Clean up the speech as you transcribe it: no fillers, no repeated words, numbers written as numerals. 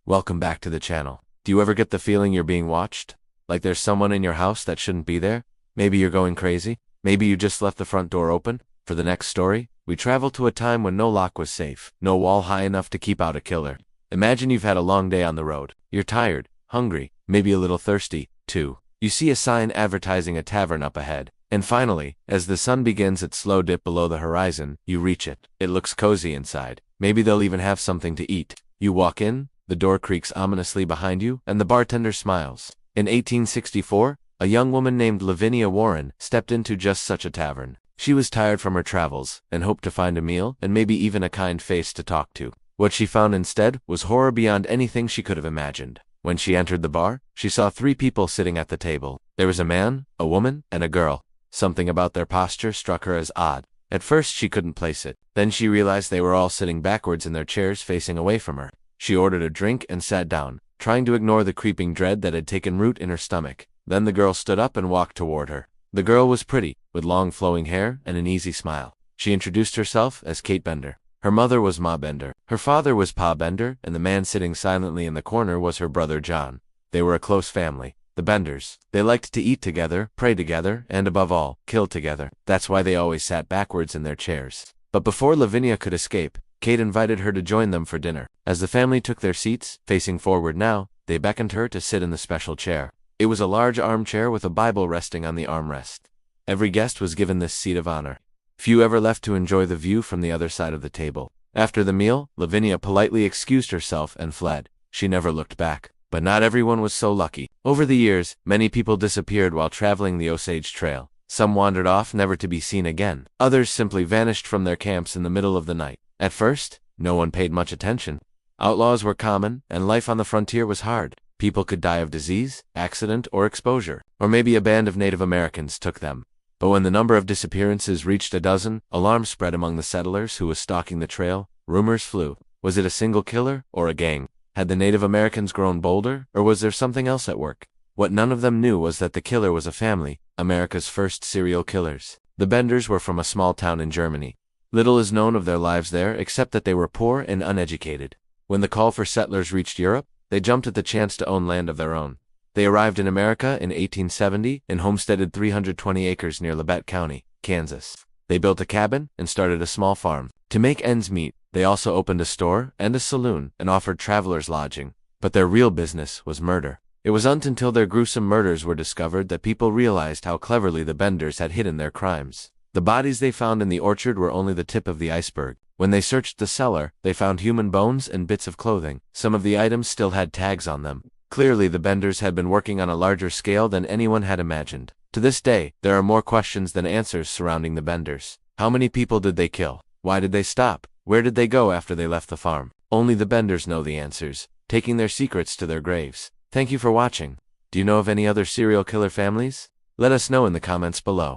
Welcome back to the channel. Do you ever get the feeling you're being watched? Like there's someone in your house that shouldn't be there? Maybe you're going crazy? Maybe you just left the front door open? For the next story, we travel to a time when no lock was safe, no wall high enough to keep out a killer. Imagine you've had a long day on the road. You're tired, hungry, maybe a little thirsty, too. You see a sign advertising a tavern up ahead. And finally, as the sun begins its slow dip below the horizon, you reach it. It looks cozy inside. Maybe they'll even have something to eat. You walk in, the door creaks ominously behind you, and the bartender smiles. In 1864, a young woman named Lavinia Warren stepped into just such a tavern. She was tired from her travels, and hoped to find a meal, and maybe even a kind face to talk to. What she found instead was horror beyond anything she could have imagined. When she entered the bar, she saw 3 people sitting at the table. There was a man, a woman, and a girl. Something about their posture struck her as odd. At first she couldn't place it. Then she realized they were all sitting backwards in their chairs facing away from her. She ordered a drink and sat down, trying to ignore the creeping dread that had taken root in her stomach. Then the girl stood up and walked toward her. The girl was pretty, with long flowing hair and an easy smile. She introduced herself as Kate Bender. Her mother was Ma Bender. Her father was Pa Bender, and the man sitting silently in the corner was her brother John. They were a close family. The Benders. They liked to eat together, pray together, and above all, kill together. That's why they always sat backwards in their chairs. But before Lavinia could escape, Kate invited her to join them for dinner. As the family took their seats, facing forward now, they beckoned her to sit in the special chair. It was a large armchair with a Bible resting on the armrest. Every guest was given this seat of honor. Few ever left to enjoy the view from the other side of the table. After the meal, Lavinia politely excused herself and fled. She never looked back. But not everyone was so lucky. Over the years, many people disappeared while traveling the Osage Trail. Some wandered off never to be seen again. Others simply vanished from their camps in the middle of the night. At first, no one paid much attention. Outlaws were common, and life on the frontier was hard. People could die of disease, accident, or exposure. Or maybe a band of Native Americans took them. But when the number of disappearances reached a dozen, alarm spread among the settlers who was stalking the trail. Rumors flew. Was it a single killer, or a gang? Had the Native Americans grown bolder, or was there something else at work? What none of them knew was that the killer was a family, America's first serial killers. The Benders were from a small town in Germany. Little is known of their lives there except that they were poor and uneducated. When the call for settlers reached Europe, they jumped at the chance to own land of their own. They arrived in America in 1870 and homesteaded 320 acres near Labette County, Kansas. They built a cabin and started a small farm. To make ends meet, they also opened a store and a saloon and offered travelers lodging. But their real business was murder. It wasn't until their gruesome murders were discovered that people realized how cleverly the Benders had hidden their crimes. The bodies they found in the orchard were only the tip of the iceberg. When they searched the cellar, they found human bones and bits of clothing. Some of the items still had tags on them. Clearly, the Benders had been working on a larger scale than anyone had imagined. To this day, there are more questions than answers surrounding the Benders. How many people did they kill? Why did they stop? Where did they go after they left the farm? Only the Benders know the answers, taking their secrets to their graves. Thank you for watching. Do you know of any other serial killer families? Let us know in the comments below.